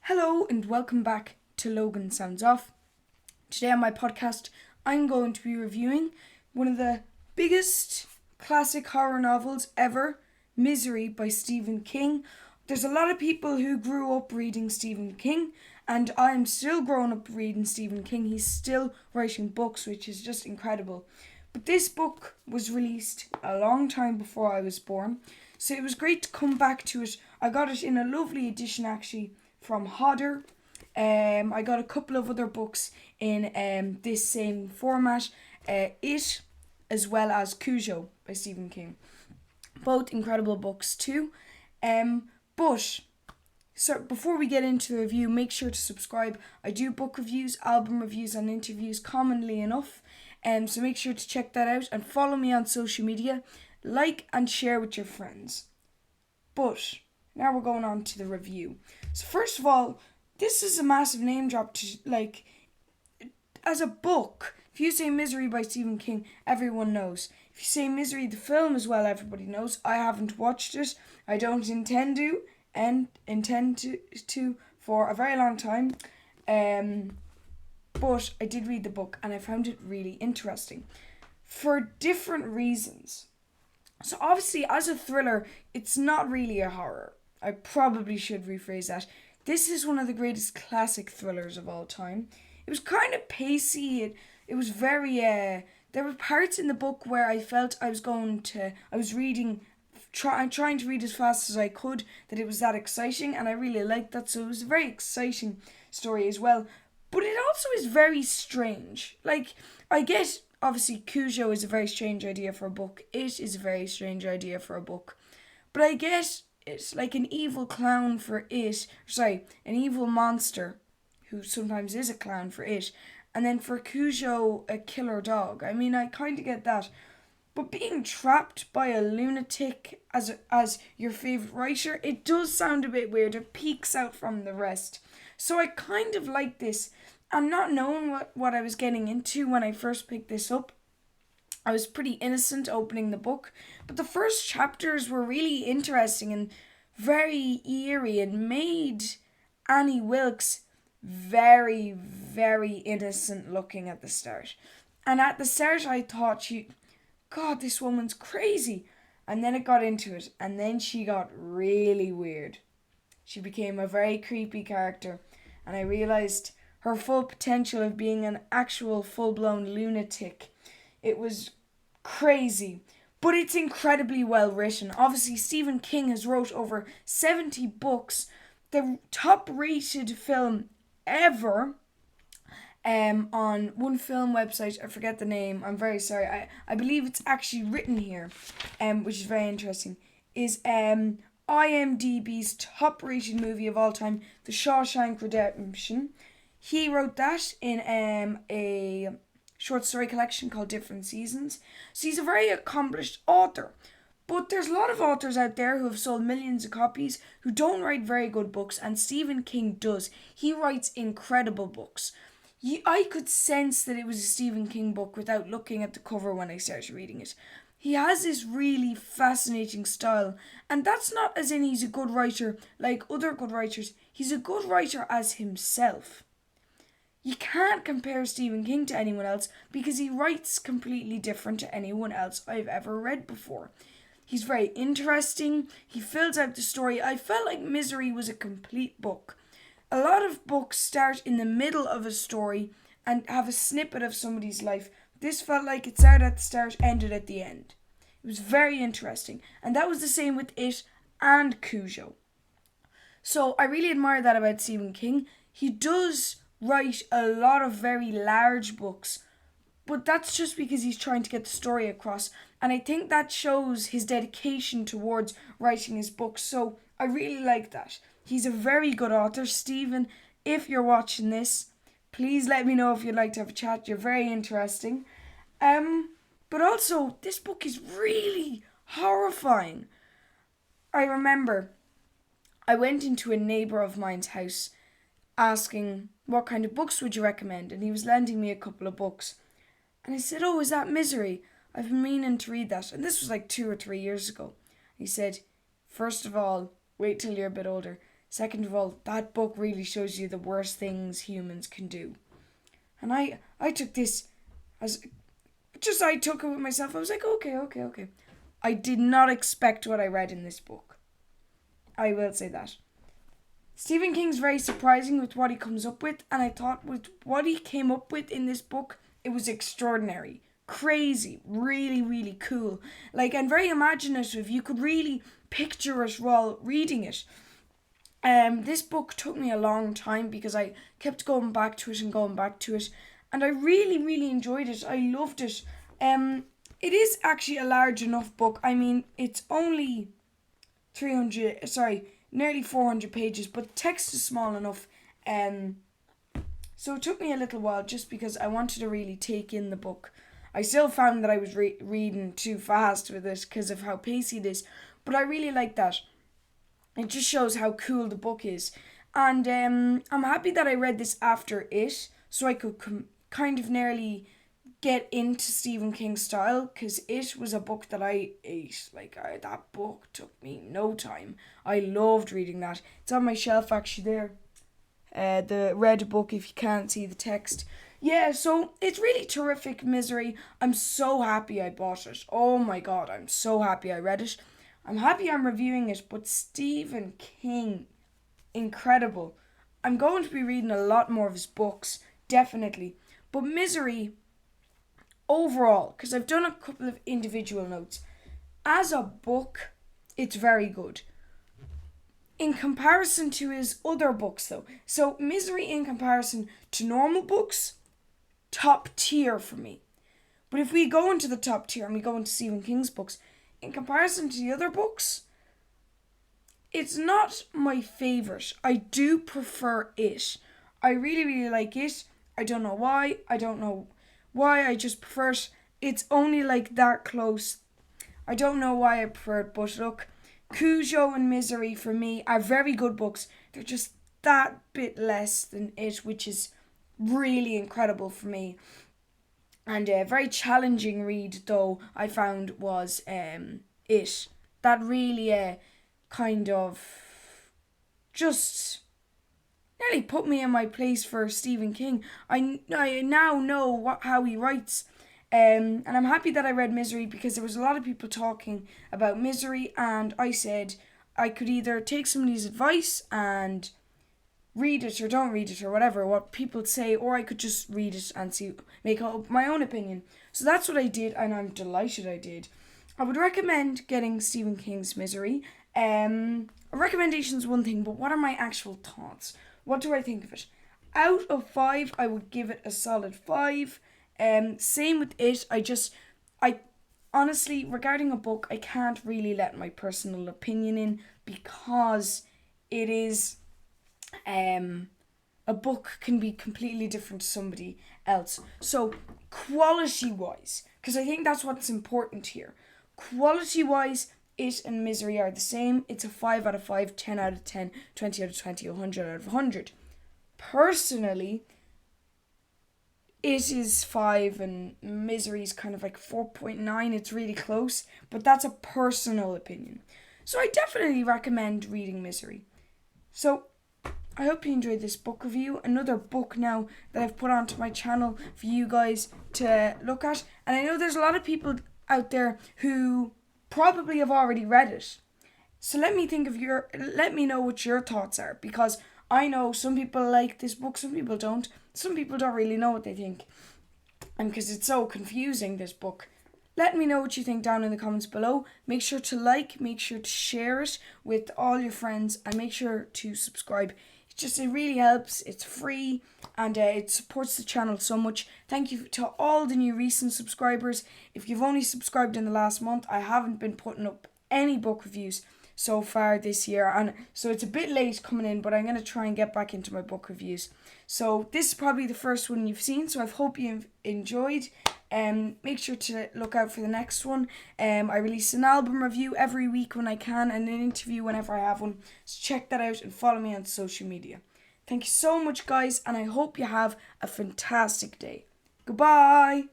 Hello and welcome back to Logan Sounds Off. Today on my podcast, I'm going to be reviewing one of the biggest classic horror novels ever, Misery by Stephen King. There's a lot of people who grew up reading Stephen King, and I'm still growing up reading Stephen King. He's still writing books, which is just incredible. But this book was released a long time before I was born, so it was great to come back to it. I got it in a lovely edition actually from Hodder. I got a couple of other books in this same format. It, as well as Cujo by Stephen King. Both incredible books too. But so before we get into the review, make sure to subscribe. I do book reviews, album reviews, and interviews commonly enough. So make sure to check that out and follow me on social media. Like and share with your friends. But now we're going on to the review. So first of all, this is a massive name drop to, as a book. If you say Misery by Stephen King, everyone knows. If you say Misery the film as well, everybody knows. I haven't watched it. I don't intend to, and intend to for a very long time. But I did read the book and I found it really interesting for different reasons. So obviously, as a thriller, it's not really a horror. I probably should rephrase that. This is one of the greatest classic thrillers of all time. It was kind of pacey. It was very, there were parts in the book where I felt I was reading, trying to read as fast as I could, that it was that exciting, and I really liked that. So it was a very exciting story as well. But it also is very strange. I get, obviously, Cujo is a very strange idea for a book. It is a very strange idea for a book. But I get it's like an evil clown for it. Sorry, an evil monster who sometimes is a clown for it. And then for Cujo, a killer dog. I mean, I kind of get that. But being trapped by a lunatic as your favourite writer, it does sound a bit weird. It peeks out from the rest. So I kind of like this. And not knowing what I was getting into when I first picked this up, I was pretty innocent opening the book. But the first chapters were really interesting and very eerie and made Annie Wilkes very, very innocent looking at the start. And at the start I thought, God, this woman's crazy. And then it got into it. And then she got really weird. She became a very creepy character. And I realised her full potential of being an actual full-blown lunatic. It was crazy. But it's incredibly well written. Obviously, Stephen King has wrote over 70 books. The top-rated film ever on one film website, I forget the name, I'm very sorry, I believe it's actually written here, which is very interesting, is IMDb's top-rated movie of all time, The Shawshank Redemption. He wrote that in a short story collection called Different Seasons. So he's a very accomplished author. But there's a lot of authors out there who have sold millions of copies who don't write very good books, and Stephen King does. He writes incredible books. I could sense that it was a Stephen King book without looking at the cover when I started reading it. He has this really fascinating style, and that's not as in he's a good writer like other good writers. He's a good writer as himself. You can't compare Stephen King to anyone else because he writes completely different to anyone else I've ever read before. He's very interesting. He fills out the story. I felt like Misery was a complete book. A lot of books start in the middle of a story and have a snippet of somebody's life. This felt like it started at the start, ended at the end. It was very interesting. And that was the same with It and Cujo. So I really admire that about Stephen King. He does write a lot of very large books, but that's just because he's trying to get the story across, and I think that shows his dedication towards writing his books. So I really like that. He's a very good author. Stephen, if you're watching this, please let me know if you'd like to have a chat. You're very interesting. But also, this book is really horrifying. I remember I went into a neighbour of mine's house asking, what kind of books would you recommend? And he was lending me a couple of books. And I said, oh, is that Misery? I've been meaning to read that. And this was like 2 or 3 years ago. He said, first of all, wait till you're a bit older. Second of all, that book really shows you the worst things humans can do. And I took this as just I took it with myself. I was like, okay. I did not expect what I read in this book. I will say that. Stephen King's very surprising with what he comes up with, and I thought with what he came up with in this book, it was extraordinary. Crazy, really, really cool. And very imaginative. You could really picture it while reading it. This book took me a long time because I kept going back to it, and I really, really enjoyed it. I loved it. It is actually a large enough book. I mean, it's only nearly 400 pages, but the text is small enough. So it took me a little while just because I wanted to really take in the book. I still found that I was reading too fast with it because of how pacey it is, but I really like that. It just shows how cool the book is. And I'm happy that I read this after it, so I could kind of nearly get into Stephen King's style, because it was a book that I ate. That book took me no time. I loved reading that. It's on my shelf actually there. The red book, if you can't see the text. Yeah, so it's really terrific, Misery. I'm so happy I bought it. Oh my god, I'm so happy I read it. I'm happy I'm reviewing it, but Stephen King, incredible. I'm going to be reading a lot more of his books, definitely. But Misery, overall, because I've done a couple of individual notes, as a book, it's very good. In comparison to his other books, though, so Misery in comparison to normal books, top tier for me. But if we go into the top tier and we go into Stephen King's books, in comparison to the other books, it's not my favourite. I do prefer it. I really, really like it. I don't know why. I just prefer it. It's only that close. I don't know why I prefer it, but look, Cujo and Misery for me are very good books. They're just that bit less than it, which is really incredible for me. And a very challenging read, though, I found was it. That really kind of just nearly put me in my place for Stephen King. I now know how he writes. And I'm happy that I read Misery, because there was a lot of people talking about Misery, and I said I could either take somebody's advice and read it or don't read it or whatever, what people say, or I could just read it and make up my own opinion. So that's what I did, and I'm delighted I did. I would recommend getting Stephen King's Misery. A recommendation is one thing, but what are my actual thoughts? What do I think of it? Out of 5, I would give it a solid 5. Same with it. I honestly, regarding a book, I can't really let my personal opinion in, because it is a book can be completely different to somebody else. So quality wise, because I think that's what's important here. Quality wise, it and Misery are the same. It's a 5 out of 5, 10 out of 10, 20 out of 20, 100 out of 100. Personally, it is 5 and Misery's kind of 4.9. It's really close, but that's a personal opinion. So I definitely recommend reading Misery. So I hope you enjoyed this book review. Another book now that I've put onto my channel for you guys to look at. And I know there's a lot of people out there who probably have already read it. So let me know what your thoughts are, because I know some people like this book, some people don't. Some people don't really know what they think. And because it's so confusing, this book. Let me know what you think down in the comments below. Make sure to make sure to share it with all your friends, and make sure to subscribe. It really helps. It's free, and it supports the channel so much. Thank you to all the new recent subscribers. If you've only subscribed in the last month, I haven't been putting up any book reviews so far this year, and so it's a bit late coming in, but I'm going to try and get back into my book reviews. So this is probably the first one you've seen, so I hope you've enjoyed. Make sure to look out for the next one. I release an album review every week when I can, and an interview whenever I have one. So check that out and follow me on social media. Thank you so much, guys, and I hope you have a fantastic day. Goodbye.